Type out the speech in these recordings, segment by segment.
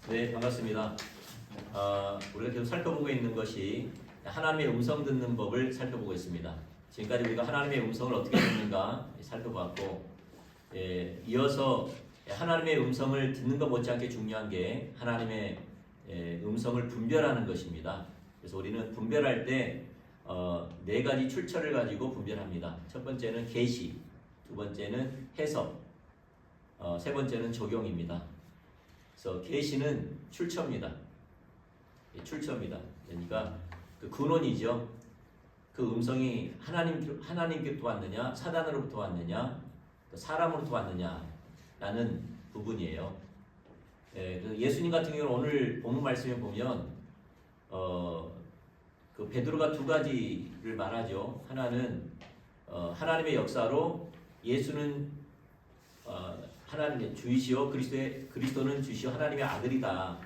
네, 반갑습니다. 우리가 계속 살펴보고 있는 것이 하나님의 음성 듣는 법을 살펴보고 있습니다. 지금까지 우리가 하나님의 음성을 어떻게 듣는가 살펴봤고, 이어서 하나님의 음성을 듣는 것 못지않게 중요한 게 하나님의 음성을 분별하는 것입니다. 그래서 우리는 분별할 때 네 가지 출처를 가지고 분별합니다. 첫 번째는 계시, 두 번째는 해석, 세 번째는 적용입니다. 그래서 계시는 출처입니다. 출처입니다. 그러니까 그 근원이죠. 그 음성이 하나님께로부터 왔느냐, 사단으로부터 왔느냐, 사람으로부터 왔느냐라는 부분이에요. 그래서 예수님 같은 경우는 오늘 본문 말씀에 보면 그 베드로가 두 가지를 말하죠. 하나는 하나님의 역사로 예수는 하나님의 주이시오, 그리스도는 주시오, 하나님의 아들이다.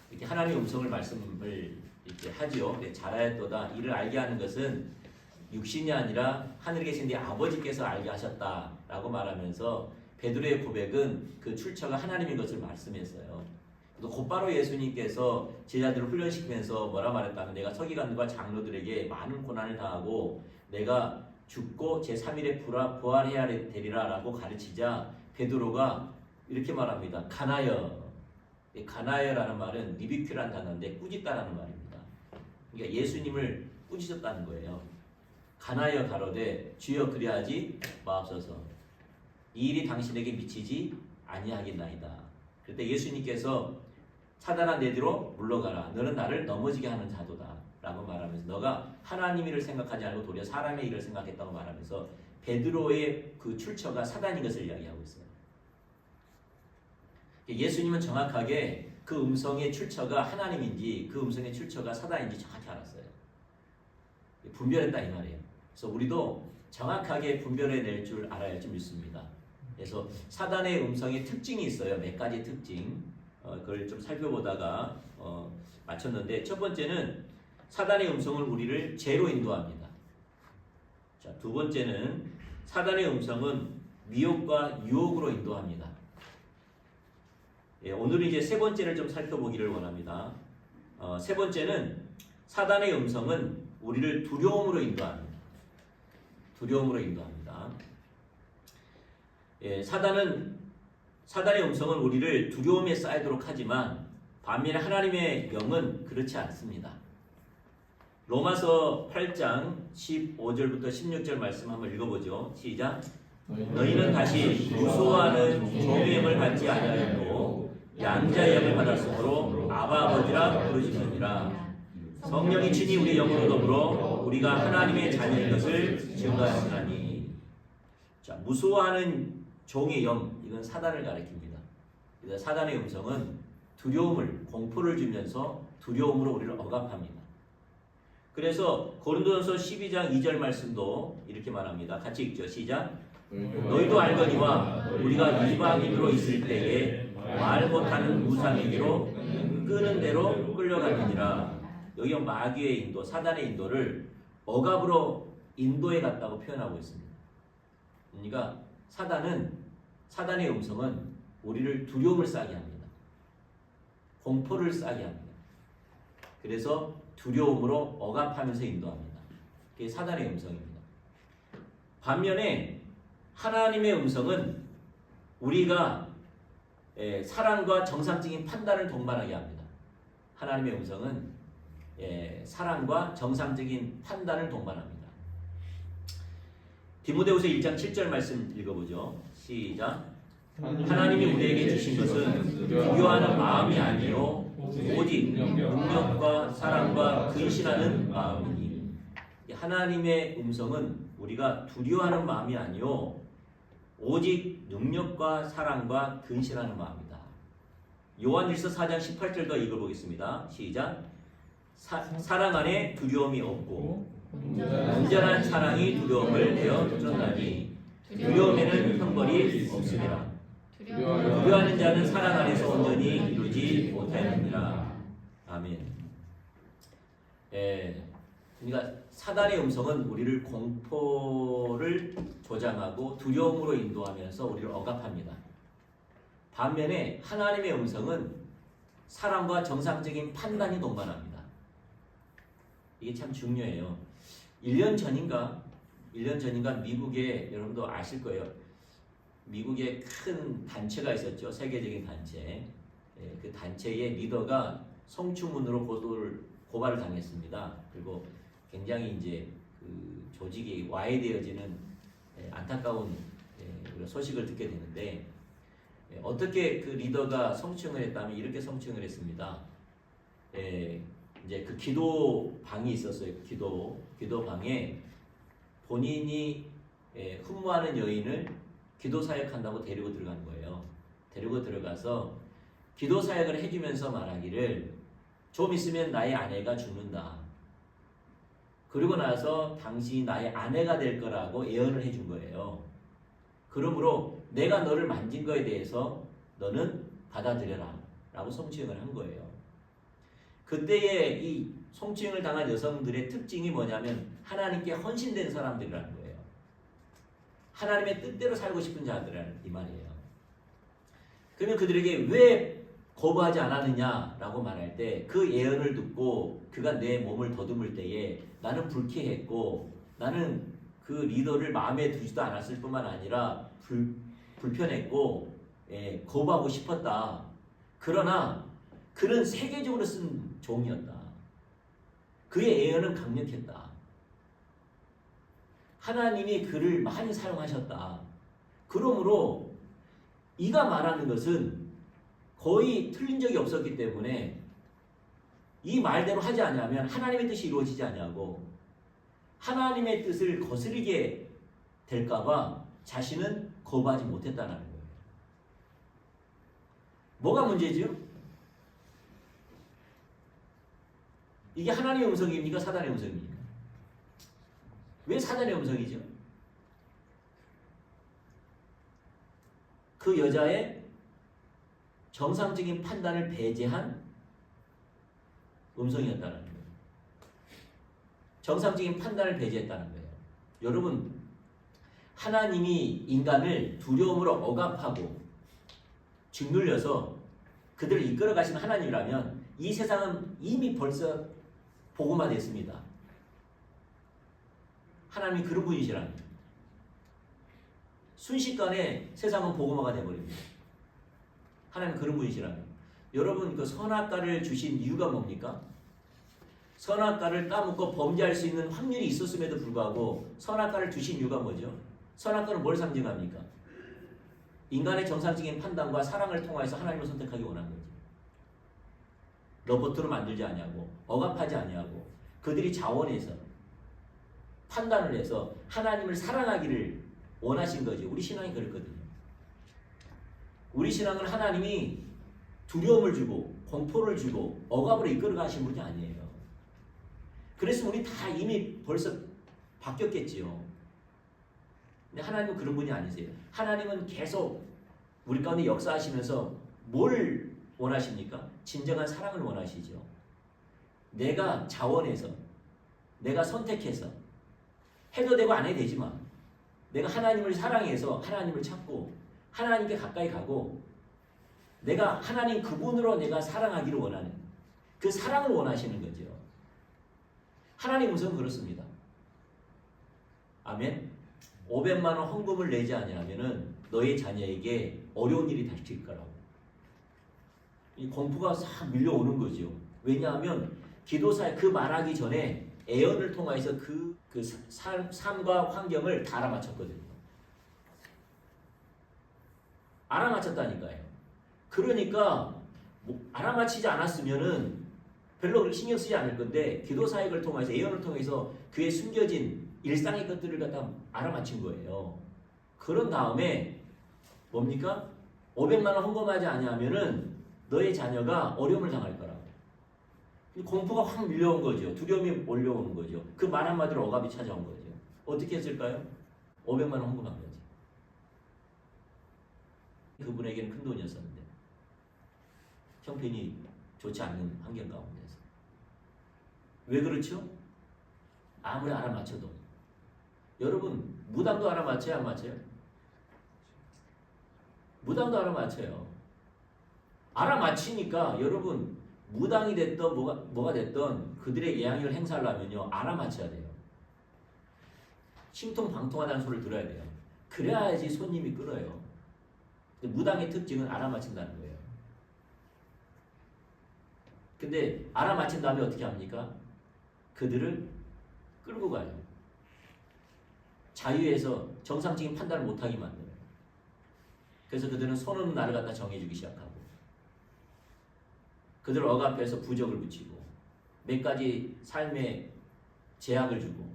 이렇게 하나님의 음성을 말씀을 이렇게 하지요. 잘하였도다. 이를 알게 하는 것은 육신이 아니라 하늘에 계신 네 아버지께서 알게 하셨다라고 말하면서 베드로의 고백은 그 출처가 하나님인 것을 말씀했어요. 또 곧바로 예수님께서 제자들을 훈련시키면서 뭐라 말했다면 내가 서기관들과 장로들에게 많은 고난을 당하고 내가 죽고 제3일에 부활해야 되리라 라고 가르치자 베드로가 이렇게 말합니다. 가나여. 가나여라는 말은 리비큐라는 단어인데 꾸짖다라는 말입니다. 그러니까 예수님을 꾸짖었다는 거예요. 가나여 가로되 주여 그리하지 마옵소서. 이 일이 당신에게 미치지 아니하겠나이다. 그때 예수님께서 사단아 내 뒤로 물러가라. 너는 나를 넘어지게 하는 자도다. 라고 말하면서 너가 하나님 일을 생각하지 않고 도리어 사람의 일을 생각했다고 말하면서 베드로의 그 출처가 사단인 것을 이야기하고 있어요. 예수님은 정확하게 그 음성의 출처가 하나님인지 그 음성의 출처가 사단인지 정확히 알았어요. 분별했다 이 말이에요. 그래서 우리도 정확하게 분별해낼 줄 알아야 할 줄 믿습니다. 그래서 사단의 음성의 특징이 있어요. 몇 가지 특징. 그걸 좀 살펴보다가 맞췄는데 첫 번째는 사단의 음성은 우리를 죄로 인도합니다. 자, 두 번째는 사단의 음성은 미혹과 유혹으로 인도합니다. 오늘은 이제 세 번째를 좀 살펴보기를 원합니다. 세 번째는 사단의 음성은 우리를 두려움으로 인도합니다. 두려움으로 인도합니다. 사단의 음성은 우리를 두려움에 쌓이도록 하지만 반면에 하나님의 영은 그렇지 않습니다. 로마서 8장 15절부터 16절 말씀 한번 읽어보죠. 시작. 너희는 다시 무소하는 종의 영을 받지 아니하였고 양자의 영을 받았으므로 아바 아버지라 부르시느니라. 성령이 친히 우리 영으로 더불어 우리가 하나님의 자녀인 것을 증거하시나니. 자, 무소하는 종의 영, 이건 사단을 가리킵니다. 그래서 사단의 음성은 두려움을, 공포를 주면서 두려움으로 우리를 억압합니다. 그래서 고린도전서 12장 2절 말씀도 이렇게 말합니다. 같이 읽죠. 시작. 너희도 알거니와 우리가 이방인으로 있을 때에 말 못하는 우상에게로 끄는 대로 끌려갔느니라. 여기 마귀의 인도, 사단의 인도를 억압으로 인도해 갔다고 표현하고 있습니다. 그러니까 사단의 음성은 우리를 두려움을 싸게 합니다. 공포를 싸게 합니다. 그래서 두려움으로 억압하면서 인도합니다. 그게 사단의 음성입니다. 반면에 하나님의 음성은 우리가 사랑과 정상적인 판단을 동반하게 합니다. 하나님의 음성은 사랑과 정상적인 판단을 동반합니다. 디모데후서 1장 7절 말씀 읽어보죠. 시작. 하나님이 우리에게 주신 것은 두려워하는 마음이 아니요 오직 능력과 사랑과 근신하는 마음이니. 하나님의 음성은 우리가 두려워하는 마음이 아니요 오직 능력과 사랑과 근신하는 마음이다. 요한일서 4장 18절 더 읽어보겠습니다. 시작. 사랑 안에 두려움이 없고 온전한 사랑이 두려움을 내어 쫓나니 두려움에는 형벌이 없습니다. 두려워하는 자는 사랑 안에서 온전히 이루지 못하느니라. 아멘. 그러니까 사단의 음성은 우리를 공포를 조장하고 두려움으로 인도하면서 우리를 억압합니다. 반면에 하나님의 음성은 사람과 정상적인 판단이 동반합니다. 이게 참 중요해요. 1년 전인가 미국에 여러분도 아실 거예요. 미국에 큰 단체가 있었죠. 세계적인 단체. 그 단체의 리더가 성추문으로 고발을 당했습니다. 그리고 굉장히 이제 그 조직이 와해되어지는 안타까운 소식을 듣게 되는데, 어떻게 그 리더가 성추행을 했다면 이렇게 성추행을 했습니다. 이제 그 기도방이 있었어요. 기도방에 본인이 흠모하는 여인을 기도 사역한다고 데리고 들어간 거예요. 데리고 들어가서 기도 사역을 해주면서 말하기를, 좀 있으면 나의 아내가 죽는다. 그리고 나서 당신이 나의 아내가 될 거라고 예언을 해준 거예요. 그러므로 내가 너를 만진 거에 대해서 너는 받아들여라 라고 성추행을 한 거예요. 그때의 이 성추행을 당한 여성들의 특징이 뭐냐면 하나님께 헌신된 사람들이라는 거예요. 하나님의 뜻대로 살고 싶은 자들이라는 이 말이에요. 그러면 그들에게 왜 거부하지 않았느냐라고 말할 때, 그 예언을 듣고 그가 내 몸을 더듬을 때에 나는 불쾌했고, 나는 그 리더를 마음에 두지도 않았을 뿐만 아니라 불편했고, 거부하고 싶었다. 그러나 그는 세계적으로 쓴 종이었다. 그의 예언은 강력했다. 하나님이 그를 많이 사용하셨다. 그러므로 이가 말하는 것은 거의 틀린 적이 없었기 때문에 이 말대로 하지 않으면 하나님의 뜻이 이루어지지 않냐고, 하나님의 뜻을 거스르게 될까봐 자신은 거부하지 못했다는 거예요. 뭐가 문제지요? 이게 하나님의 음성입니까? 사단의 음성입니까? 왜 사단의 음성이죠? 그 여자의 정상적인 판단을 배제한 음성이었다는 거예요. 정상적인 판단을 배제했다는 거예요. 여러분, 하나님이 인간을 두려움으로 억압하고 짓눌려서 그들을 이끌어 가신 하나님이라면 이 세상은 이미 벌써 복음화됐습니다. 하나님이 그런 분이시라는 거예요. 순식간에 세상은 복음화가 되어버립니다. 하나님 그런 분이시라는 거예요. 여러분, 그 선악과를 주신 이유가 뭡니까? 선악과를 따먹고 범죄할 수 있는 확률이 있었음에도 불구하고 선악과를 주신 이유가 뭐죠? 선악과는 뭘 상징합니까? 인간의 정상적인 판단과 사랑을 통해서 하나님을 선택하기 원한 거죠. 로봇으로 만들지 아니하고 억압하지 아니하고 그들이 자원해서 판단을 해서 하나님을 사랑하기를 원하신 거죠. 우리 신앙이 그랬거든요. 우리 신앙은 하나님이 두려움을 주고 공포를 주고 억압으로 이끌어 가신 분이 아니에요. 그래서 우리 다 이미 벌써 바뀌었겠지요. 근데 하나님은 그런 분이 아니세요. 하나님은 계속 우리 가운데 역사하시면서 뭘 원하십니까? 진정한 사랑을 원하시죠. 내가 자원해서, 내가 선택해서, 해도 되고 안 해도 되지만 내가 하나님을 사랑해서 하나님을 찾고 하나님께 가까이 가고 내가 하나님 그분으로 내가 사랑하기를 원하는 그 사랑을 원하시는 거죠. 하나님 음성은 그렇습니다. 아멘. 500만 원 헌금을 내지 않으면은 너의 자녀에게 어려운 일이 닥칠 거라고. 이 공포가 싹 밀려오는 거죠. 왜냐하면 기도사에 그 말하기 전에 예언을 통해서 그 삶과 환경을 다 알아맞혔거든요. 알아맞혔다니까요. 그러니까 알아맞히지 않았으면은 별로 신경 쓰지 않을 건데 기도 사역을 통해서 예언을 통해서 그의 숨겨진 일상의 것들을 갖다 알아맞힌 거예요. 그런 다음에 뭡니까? 500만 원 헌금하지 않으면은 너의 자녀가 어려움을 당할 거라고. 공포가 확 밀려온 거죠. 두려움이 몰려오는 거죠. 그 말 한마디로 억압이 찾아온 거죠. 어떻게 했을까요? 500만 원 헌금한 거지. 그분에게는 큰 돈이었었는데 형편이 좋지 않는 환경 가운데서. 왜 그렇죠? 아무리 알아맞혀도. 여러분, 무당도 알아맞혀요? 안 맞춰요? 무당도 알아맞혀요. 알아맞히니까 여러분 무당이 됐던 뭐가 됐던 그들의 영향력을 행사하려면요 알아맞혀야 돼요. 신통방통하다는 소리를 들어야 돼요. 그래야지 손님이 끊어요. 근데 무당의 특징은 알아맞힌다는 거예요. 근데 알아맞힌 다음에 어떻게 합니까? 그들을 끌고 가요. 자유에서 정상적인 판단을 못하게 만들어요. 그래서 그들은 손 없는 나를 갖다 정해주기 시작하고 그들 억압해서 부적을 붙이고 몇 가지 삶의 제약을 주고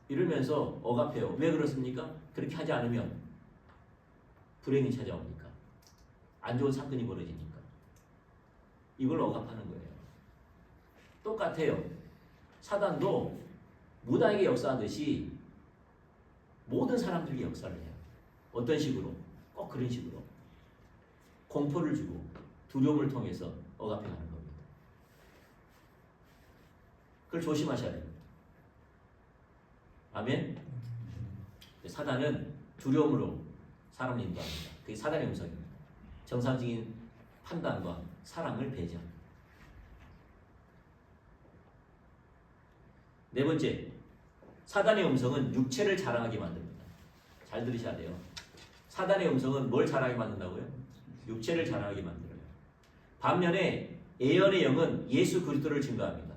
이러면서 억압해요. 왜 그렇습니까? 그렇게 하지 않으면 불행이 찾아옵니까? 안 좋은 사건이 벌어지니까. 이걸 억압하는 거예요. 똑같아요. 사단도 무당에게 역사하듯이 모든 사람들에게 역사를 해요. 어떤 식으로? 꼭 그런 식으로. 공포를 주고 두려움을 통해서 억압해가는 겁니다. 그걸 조심하셔야 됩니다. 아멘? 사단은 두려움으로 사람을 인도합니다. 그게 사단의 음성입니다. 정상적인 판단과 사랑을 배제합니다. 네 번째, 사단의 음성은 육체를 자랑하게 만듭니다. 잘 들으셔야 돼요. 사단의 음성은 뭘 자랑하게 만든다고요? 육체를 자랑하게 만들어요. 반면에 예언의 영은 예수 그리스도를 증거합니다.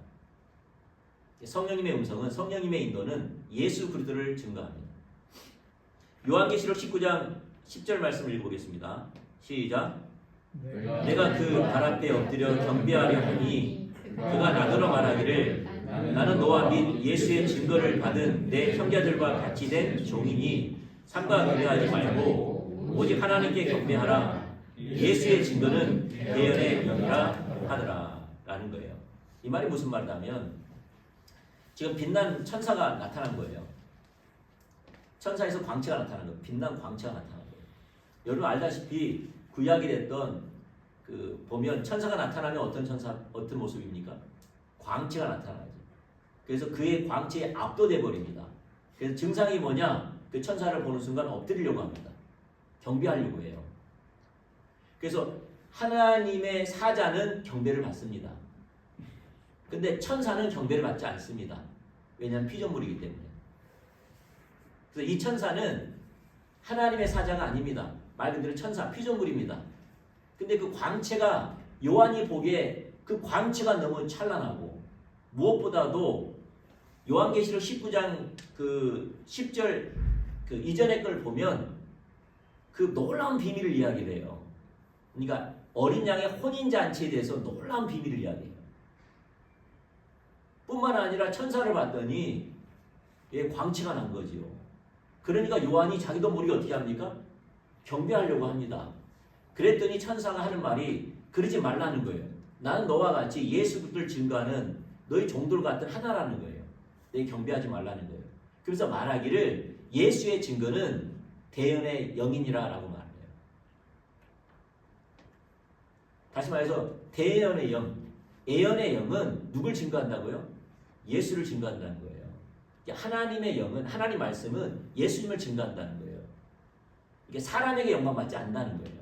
성령님의 음성은 성령님의 인도는 예수 그리스도를 증거합니다. 요한계시록 19장 10절 말씀을 읽어보겠습니다. 시작. 내가 그 발 앞에 엎드려 경배하려 하니 그가 나더러 말하기를 나는 너와 및 예수의 증거를 받은 내 형제들과 같이 된 종이니 삼가 그대하지 말고 오직 하나님께 경배하라. 예수의 증거는 대언의 영이라 하더라 라는 거예요. 이 말이 무슨 말이냐면 지금 빛난 천사가 나타난 거예요. 천사에서 광채가 나타난 거예요. 빛난 광채가 나타난 거예요. 여러분 알다시피 구약이 됐던 보면 천사가 나타나면 어떤 모습입니까? 광채가 나타나죠. 그래서 그의 광채에 압도돼 버립니다. 그래서 증상이 뭐냐? 그 천사를 보는 순간 엎드리려고 합니다. 경배하려고 해요. 그래서 하나님의 사자는 경배를 받습니다. 근데 천사는 경배를 받지 않습니다. 왜냐하면 피조물이기 때문에. 그래서 이 천사는 하나님의 사자가 아닙니다. 말 그대로 천사, 피조물입니다. 근데 그 광채가 요한이 보기에 그 광채가 너무 찬란하고 무엇보다도 요한계시록 19장 10절 이전의 걸 보면 그 놀라운 비밀을 이야기를 해요. 그러니까 어린 양의 혼인잔치에 대해서 놀라운 비밀을 이야기해요. 뿐만 아니라 천사를 봤더니 광채가 난 거지요. 그러니까 요한이 자기도 모르게 어떻게 합니까? 경배하려고 합니다. 그랬더니 천사가 하는 말이 그러지 말라는 거예요. 나는 너와 같이 예수 그리스도를 증거하는 너희 종들 같은 하나라는 거예요. 내 경배하지 말라는 거예요. 그래서 말하기를 예수의 증거는 대언의 영이니라 라고 말해요. 다시 말해서 대언의 영, 예언의 영은 누굴 증거한다고요? 예수를 증거한다는 거예요. 하나님의 영은, 하나님 말씀은 예수님을 증거한다는 거예요. 이게 사람에게 영광받지 않는다는 거예요.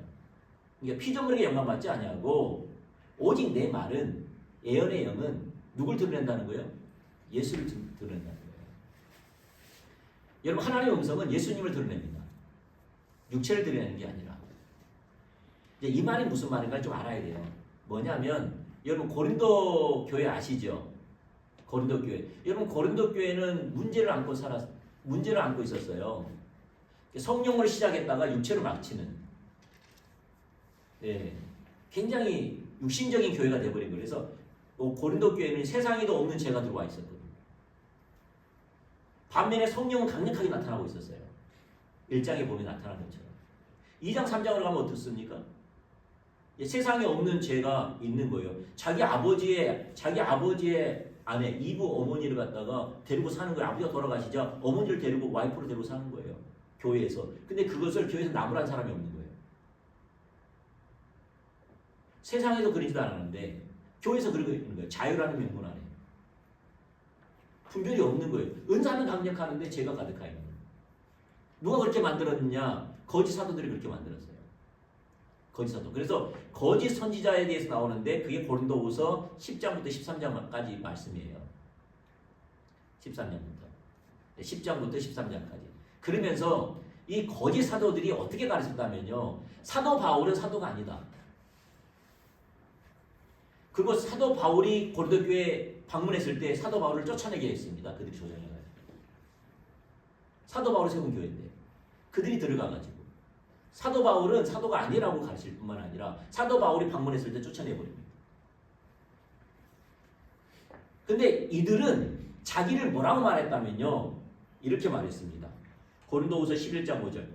그러니까 피조물에게 영광받지 아니하고 오직 내 말은 예언의 영은 누굴 드러낸다는 거예요? 예수를 드러낸다는 거예요. 여러분 하나님의 음성은 예수님을 드러냅니다. 육체를 드러내는 게 아니라. 이제 이 말이 무슨 말인가 좀 알아야 돼요. 뭐냐면 여러분 고린도 교회 아시죠? 고린도 교회. 여러분 고린도 교회는 문제를 안고 있었어요. 성령으로 시작했다가 육체로 마치는. 네, 굉장히 육신적인 교회가 돼버린 거예요. 그래서 고린도 교회는 세상에도 없는 죄가 들어와 있었거든요. 반면에 성령은 강력하게 나타나고 있었어요. 1장에 보면 나타난 것처럼. 2장, 3장으로 가면 어떻습니까? 세상에 없는 죄가 있는 거예요. 자기 아버지의 아내, 이브 어머니를 갖다가 데리고 사는 거예요. 아버지가 돌아가시자 어머니를 데리고 와이프를 데리고 사는 거예요. 교회에서. 근데 그것을 교회에서 나무란 사람이 없는 거예요. 세상에도 그러지도 않았는데 교회에서 그러고 있는 거예요. 자유라는 명분 안에. 분별이 없는 거예요. 은사는 강력하는데 죄가 가득하 있는 거예요. 누가 그렇게 만들었느냐? 거짓 사도들이 그렇게 만들었어요. 거짓 사도. 그래서 거짓 선지자에 대해서 나오는데 그게 고린도후서 10장부터 13장까지 말씀이에요. 13장부터. 10장부터 13장까지. 그러면서 이 거짓 사도들이 어떻게 가르쳤다면요. 사도 바울은 사도가 아니다. 그리고 사도 바울이 고린도 교회에 방문했을 때 사도 바울을 쫓아내게 했습니다. 그들이 조정해가지고. 사도 바울이 세운 교회인데 그들이 들어가가지고 사도 바울은 사도가 아니라고 가르칠 뿐만 아니라 사도 바울이 방문했을 때 쫓아내버립니다. 근데 이들은 자기를 뭐라고 말했다면요. 이렇게 말했습니다. 고린도후서 11장 5절.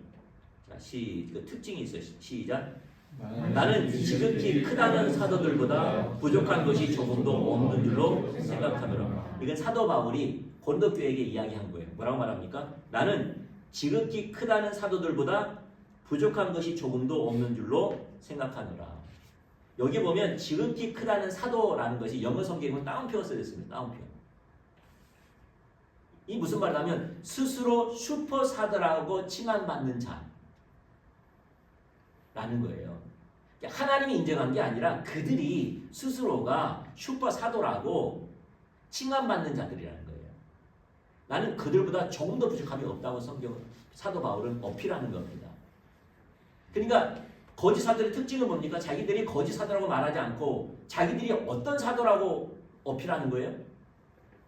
자, 그 특징이 있어요. 시작. 나는 지극히 크다는 사도들보다 부족한 것이 조금도 없는 줄로 생각하노라. 이건 사도 바울이 고린도 교회에게 이야기한 거예요. 뭐라고 말합니까? 나는 지극히 크다는 사도들보다 부족한 것이 조금도 없는 줄로 생각하노라. 여기 보면 지극히 크다는 사도라는 것이 영어 성경은 따옴표가 써졌습니다. 따옴표. 이 무슨 말이냐면 스스로 슈퍼 사도라고 칭함받는 자라는 거예요. 하나님이 인정한 게 아니라 그들이 스스로가 슈퍼 사도라고 칭함받는 자들이라는 거예요. 나는 그들보다 조금 더 부족함이 없다고 사도 바울은 어필하는 겁니다. 그러니까 거짓 사도의 특징은 뭡니까? 자기들이 거짓 사도라고 말하지 않고 자기들이 어떤 사도라고 어필하는 거예요?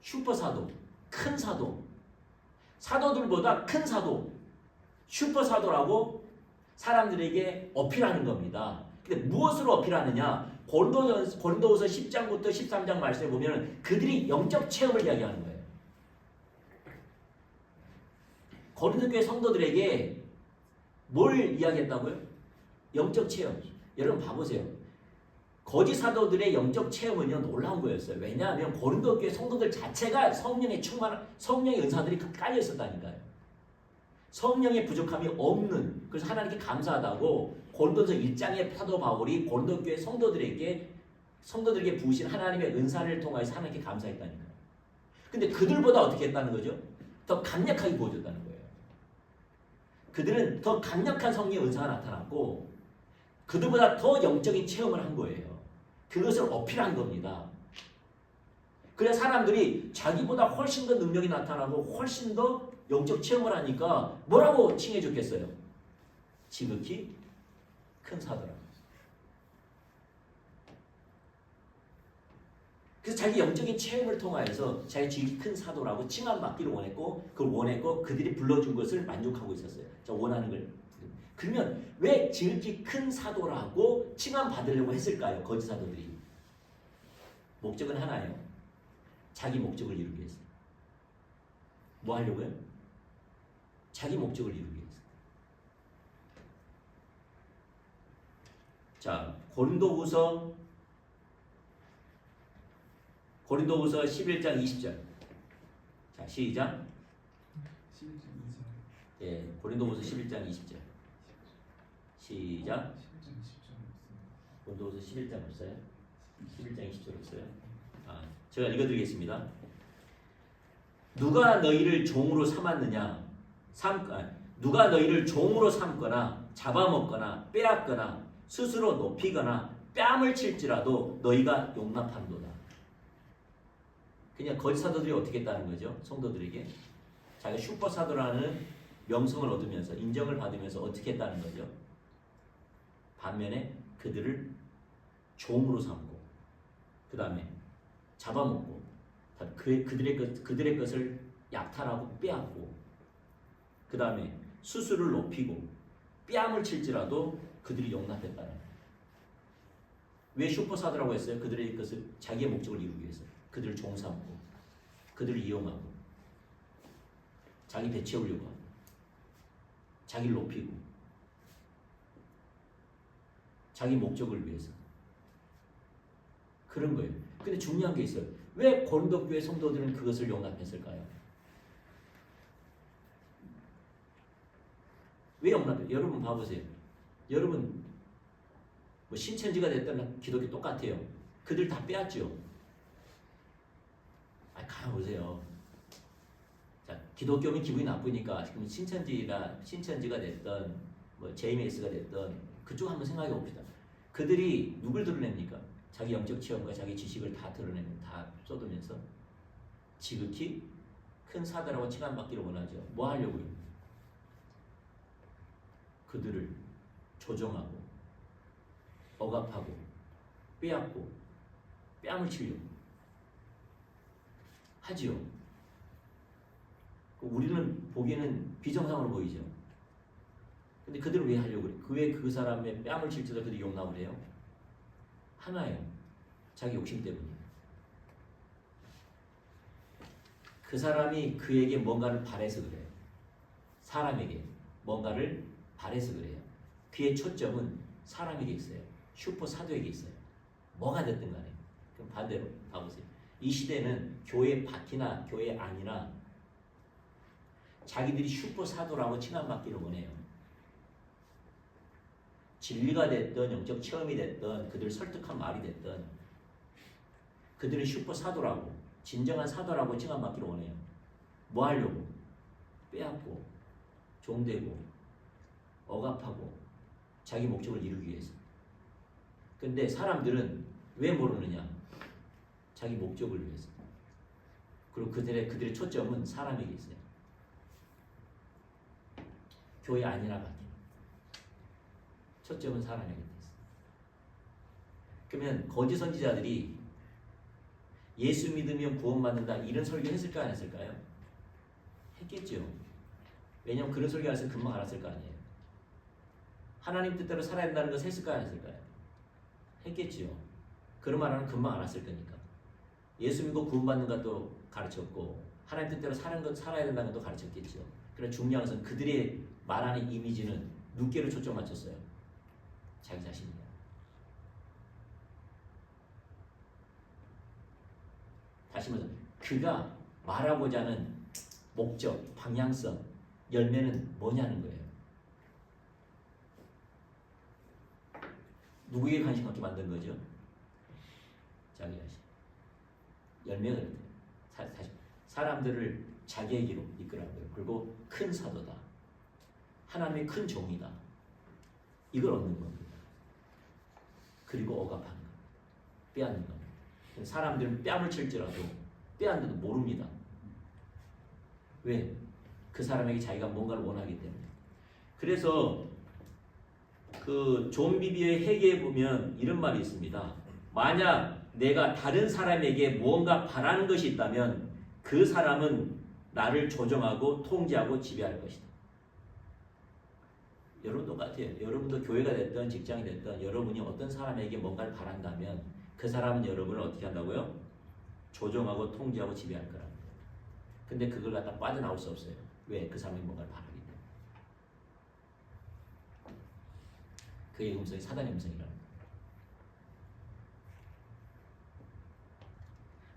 슈퍼 사도, 큰 사도, 사도들보다 큰 사도, 슈퍼 사도라고 사람들에게 어필하는 겁니다. 근데 무엇으로 어필하느냐? 고린도후서 10장부터 13장 말씀에 보면 그들이 영적 체험을 이야기하는 거예요. 고린도 교회 성도들에게 뭘 이야기했다고요? 영적 체험. 여러분 봐보세요. 거짓 사도들의 영적 체험은요 놀라운 거였어요. 왜냐하면 고린도 교회 성도들 자체가 성령의 은사들이 깔려 있었다니까요. 성령의 부족함이 없는, 그래서 하나님께 감사하다고 고린도서 1장의 사도 바울이 고린도 교회 성도들에게 부으신 하나님의 은사를 통하여서 하나님께 감사했다니까요. 근데 그들보다 어떻게 했다는 거죠? 더 강력하게 부어줬다는 거예요. 그들은 더 강력한 성령의 은사가 나타났고 그들보다 더 영적인 체험을 한 거예요. 그것을 어필한 겁니다. 그래서 사람들이 자기보다 훨씬 더 능력이 나타나고 훨씬 더 영적 체험을 하니까 뭐라고 칭해 줬겠어요? 지극히 큰 사도라고. 그래서 자기 영적인 체험을 통하여서 자기 지극히 큰 사도라고 칭함받기를 원했고 그걸 원했고 그들이 불러준 것을 만족하고 있었어요. 자, 원하는 걸. 그러면 왜 지극히 큰 사도라고 칭함받으려고 했을까요? 거짓 사도들이. 목적은 하나예요. 자기 목적을 이루기 위해서. 뭐 하려고요? 자기 목적을 이루기 위해서. 자, 고린도후서 11장 20절. 자, 시작. 예, 고린도후서 11장 20절. 시작. 고린도후서 11장 없어요? 11장 20절 없어요? 아, 제가 읽어드리겠습니다. 누가 너희를 종으로 삼았느냐? 누가 너희를 종으로 삼거나 잡아먹거나 빼앗거나 스스로 높이거나 뺨을 칠지라도 너희가 용납한도다. 그냥 거짓 사도들이 어떻게 했다는 거죠? 성도들에게 자기가 슈퍼 사도라는 명성을 얻으면서 인정을 받으면서 어떻게 했다는 거죠? 반면에 그들을 종으로 삼고 그 다음에 잡아먹고 그들의 것을 약탈하고 빼앗고 그 다음에 수수를 높이고 뺨을 칠지라도 그들이 용납했다는 거예요. 왜 슈퍼사도라고 했어요? 그들의 것을 자기의 목적을 이루기 위해서 그들을 종삼고 그들을 이용하고 자기 배 채우려고 하고 자기를 높이고 자기 목적을 위해서 그런 거예요. 근데 중요한 게 있어요. 왜 고린도 교회 성도들은 그것을 용납했을까요? 왜 용납해요? 여러분 봐보세요. 여러분 뭐 신천지가 됐든 기독교 똑같아요. 그들 다 빼앗죠. 가보세요. 자, 기독교면 기분이 나쁘니까 지금 신천지가 됐든 뭐 JMS가 됐든 그쪽 한번 생각해 봅시다. 그들이 누굴 드러냅니까? 자기 영적 체험과 자기 지식을 다 드러내면 다 쏟으면서 지극히 큰 사도라고 칭함받기를 원하죠. 뭐 하려고요? 그들을 조종하고 억압하고 빼앗고 뺨을 치려고 하지요. 우리는 보기에는 비정상으로 보이죠. 근데 그들은 왜 하려고 그래? 왜 그 사람의 뺨을 칠지도 그들이 용납을 해요? 하나예요. 자기 욕심 때문이에요. 그 사람이 그에게 뭔가를 바래서 그래요. 사람에게 뭔가를 바래서 그래요. 그의 초점은 사람에게 있어요. 슈퍼 사도에게 있어요. 뭐가 됐든 간에. 그럼 반대로 봐보세요. 이 시대는 교회 밖이나 교회 안이나 자기들이 슈퍼 사도라고 칭함받기를 원해요. 진리가 됐든 영적 체험이 됐든 그들 설득한 말이 됐든 그들은 슈퍼 사도라고 진정한 사도라고 칭함받기를 원해요. 뭐 하려고? 빼앗고 종되고 억압하고 자기 목적을 이루기 위해서. 근데 사람들은 왜 모르느냐? 자기 목적을 위해서. 그리고 그들의 초점은 사람에게 있어요. 교회 아니라 밖에. 초점은 사람에게 있어요. 그러면 거짓 선지자들이 예수 믿으면 구원받는다 이런 설교 했을까 안 했을까요? 했겠죠. 왜냐하면 그런 설교 안 했으면 금방 알았을 거 아니에요. 하나님 뜻대로 살아야 된다는 것을 했을까 안 했을까요? 했겠죠. 그런 말하면 금방 알았을 거니까. 예수 믿고 구원받는 것도 가르쳤고 하나님 뜻대로 살아야 된다는 것도 가르쳤겠죠. 그러나 중요한 것은 그들의 말하는 이미지는 누구를 초점 맞췄어요? 자기 자신이에요. 다시 말해서 그가 말하고자 하는 목적, 방향성, 열매는 뭐냐는 거예요. 누구에게 관심 갖게 만든 거죠? 자기 자신. 열매가 그렇대요. 사람들을 자기에게로 이끌어간 거예요. 그리고 큰 사도다. 하나님의 큰 종이다. 이걸 얻는 겁니다. 그리고 억압하는 것. 빼앗는 겁니다. 사람들은 뺨을 칠지라도 빼앗는데도 모릅니다. 왜? 그 사람에게 자기가 뭔가를 원하기 때문에. 그래서 그 존 비비의 회개에 보면 이런 말이 있습니다. 만약 내가 다른 사람에게 무언가 바라는 것이 있다면 그 사람은 나를 조종하고 통제하고 지배할 것이다. 여러분 똑같아요. 여러분도 교회가 됐든 직장이 됐든 여러분이 어떤 사람에게 뭔가를 바란다면 그 사람은 여러분을 어떻게 한다고요? 조종하고 통제하고 지배할 거랍니다. 근데 그걸 갖다 빠져나올 수 없어요. 왜? 그 사람이 뭔가를 바라기 때문에. 그의 음성이 사단의 음성이랍니다.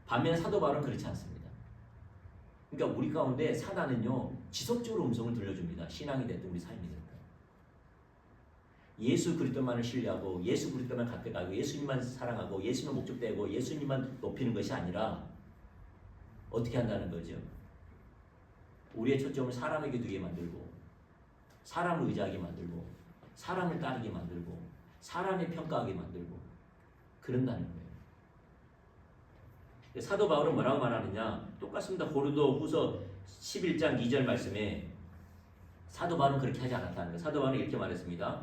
반면에 사도 바울은 그렇지 않습니다. 그러니까 우리 가운데 사단은요 지속적으로 음성을 들려줍니다. 신앙이 됐든 우리 삶이 됐든. 예수 그리스도만을 신뢰하고 예수 그리스도만 가까이 가고 예수님만 사랑하고 예수님을 목적대고 예수님만 높이는 것이 아니라 어떻게 한다는 거죠? 우리의 초점을 사람에게 두게 만들고 사람을 의지하게 만들고 사람을 따르게 만들고 사람의 평가하게 만들고 그런다는 거예요. 사도 바울은 뭐라고 말하느냐? 똑같습니다. 고린도 후서 11장 2절 말씀에 사도 바울은 그렇게 하지 않았다는 거예요. 사도 바울은 이렇게 말했습니다.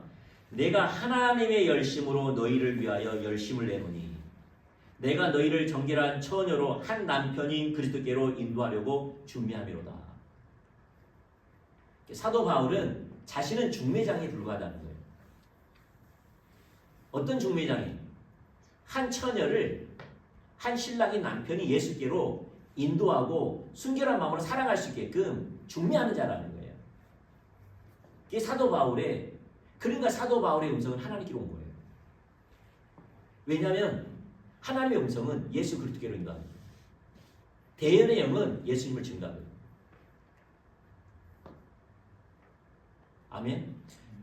내가 하나님의 열심으로 너희를 위하여 열심을 내노니 내가 너희를 정결한 처녀로 한 남편인 그리스도께로 인도하려고 준비함이로다. 사도 바울은 자신은 중매장에 불과하다는 거예요. 어떤 중매장이? 한 처녀를 한 신랑인 남편이 예수께로 인도하고 순결한 마음으로 사랑할 수 있게끔 중매하는 자라는 거예요. 이게 사도 바울의 그러니까 사도 바울의 음성은 하나님께로 온 거예요. 왜냐하면 하나님의 음성은 예수 그리스도께로 인도합니다. 대연의 영은 예수님을 증거합니다. 아멘.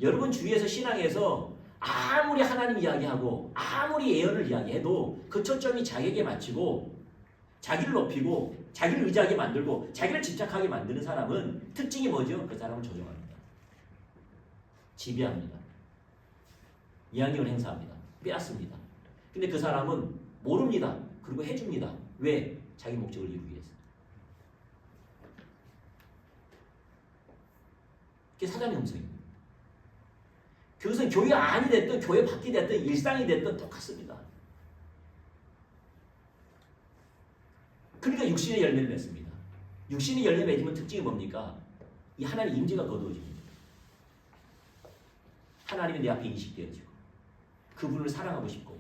여러분 주위에서 신앙에서 아무리 하나님 이야기하고 아무리 예언을 이야기해도 그 초점이 자기에게 맞추고 자기를 높이고 자기를 의지하게 만들고 자기를 집착하게 만드는 사람은 특징이 뭐죠? 그 사람을 조종합니다. 지배합니다. 영향력을 행사합니다. 빼앗습니다. 근데 그 사람은 모릅니다. 그리고 해줍니다. 왜? 자기 목적을 이루기 위해서. 그게 사단의 음성입니다. 그것은 교회 안이 됐든 교회 밖이 됐든 일상이 됐든 똑같습니다. 그러니까 육신의 열매를 맺습니다. 육신의 열매 맺으면 특징이 뭡니까? 이 하나님의 임재가 거두어집니다. 하나님이 내 앞에 인식되어지고 그분을 사랑하고 싶고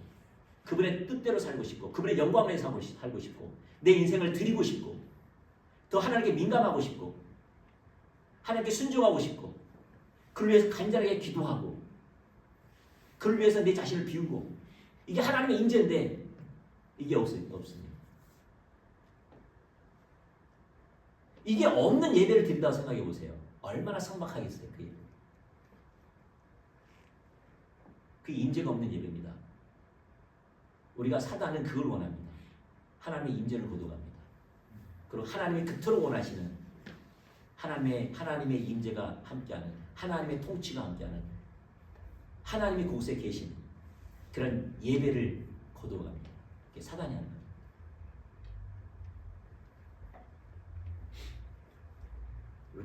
그분의 뜻대로 살고 싶고 그분의 영광을 위해서 살고 싶고 내 인생을 드리고 싶고 더 하나님께 민감하고 싶고 하나님께 순종하고 싶고 그를 위해서 간절하게 기도하고 그를 위해서 내 자신을 비우고 이게 하나님의 임재인데 이게 없습니다. 이게 없는 예배를 드린다고 생각해 보세요. 얼마나 삭막하겠어요. 그 예배. 그 임재가 없는 예배입니다. 우리가 사단은 그걸 원합니다. 하나님의 임재를 거둬갑니다. 그리고 하나님이 그토록 원하시는 하나님의 임재가 함께하는 하나님의 통치가 함께하는 하나님이 그곳에 계신 그런 예배를 거둬갑니다. 그게 사단이 하는 거예요.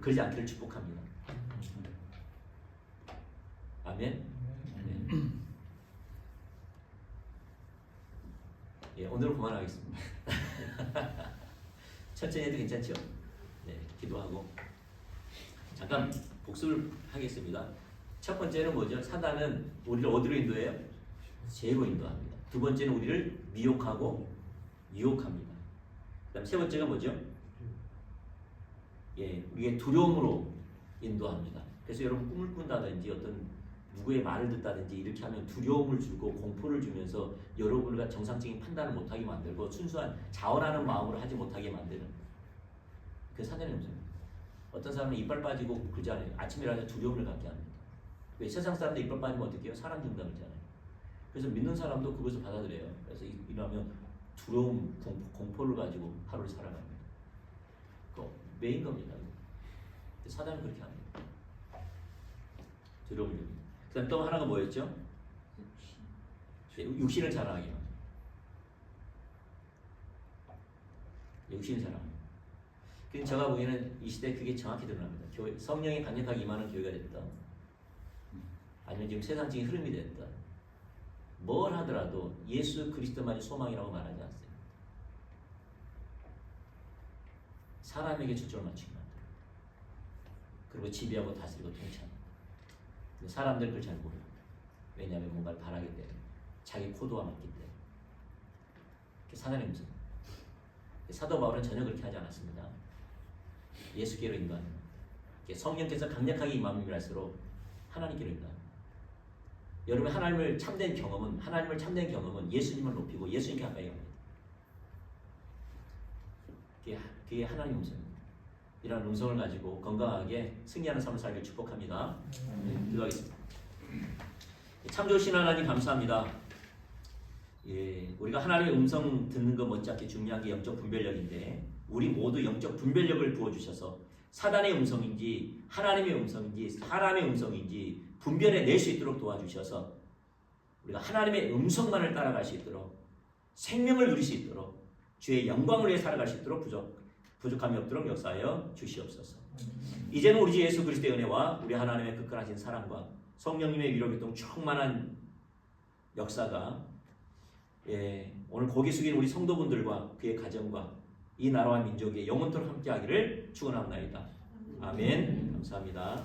그러지 않기를 축복합니다. 아멘. 네. 예, 오늘은 그만하겠습니다. 천천히 해도 괜찮죠? 네, 기도하고 잠깐 복습을 하겠습니다. 첫 번째는 뭐죠? 사단은 우리를 어디로 인도해요? 죄로 인도합니다. 두 번째는 우리를 미혹하고 유혹합니다. 그다음 세 번째가 뭐죠? 예, 우리의 두려움으로 인도합니다. 그래서 여러분 꿈을 꾼다든지 어떤 누구의 말을 듣다든지 이렇게 하면 두려움을 주고 공포를 주면서 여러분과 정상적인 판단을 못하게 만들고 순수한 자원하는 마음으로 하지 못하게 만드는 그 사단의 음성입니다. 어떤 사람은 이빨 빠지고 그러지 않아요. 아침에 일어나서 두려움을 갖게 합니다. 왜? 세상 사람들 이빨 빠지면 어떻게 해요? 사람 죽는다 그러잖아요. 그래서 믿는 사람도 그것을 받아들여요. 그래서 일어나면 두려움, 공포를 가지고 하루를 살아갑니다. 그거 매인 겁니다. 사단은 그렇게 합니다. 두려움을 줍니다. 그 다음 또 하나가 뭐였죠? 육신을 자랑하기만. 육신을 자랑합니다. 그래서 제가 보기에는 이 시대에 그게 정확히 드러납니다. 교회, 성령이 강력하게 임하는 교회가 됐다. 아니면 지금 세상적인 흐름이 됐다. 뭘 하더라도 예수 그리스도만이 소망이라고 말하지 않습니다. 사람에게 초점을 맞추기 만듭니다. 그리고 지배하고 다스리고 통치합니다. 사람들 그걸 잘 모릅니다. 왜냐하면 뭔가를 바라기 때문에 자기 코드와 맞기 때문에 사단의 음성. 사도 바울은 전혀 그렇게 하지 않았습니다. 예수께로 인도합니다. 성령께서 강력하게 임함이랄수록 하나님께로 인도합니다. 여러분 하나님을 참된 경험은 예수님을 높이고 예수님께 가까이 갑니다. 그게 하나님의 음성입니다. 이런 음성을 가지고 건강하게 승리하는 삶을 살기를 축복합니다. 기도하겠습니다. 참 좋으신 하나님 감사합니다. 예, 우리가 하나님의 음성 듣는 것 못지않게 중요한 게 영적 분별력인데 우리 모두 영적 분별력을 부어주셔서 사단의 음성인지 하나님의 음성인지 사람의 음성인지 분별해낼 수 있도록 도와주셔서 우리가 하나님의 음성만을 따라갈 수 있도록 생명을 누릴 수 있도록 주의 영광을 위해 살아갈 수 있도록 부족함이 없도록 역사하여 주시옵소서. 이제는 우리 주 예수 그리스도의 은혜와 우리 하나님의 극건하신 사랑과 성령님의 위로 교통 충만한 역사가 오늘 고개 숙인 우리 성도분들과 그의 가정과 이 나라와 민족의 영원토록 함께하기를 축원합니다. 아멘. 감사합니다.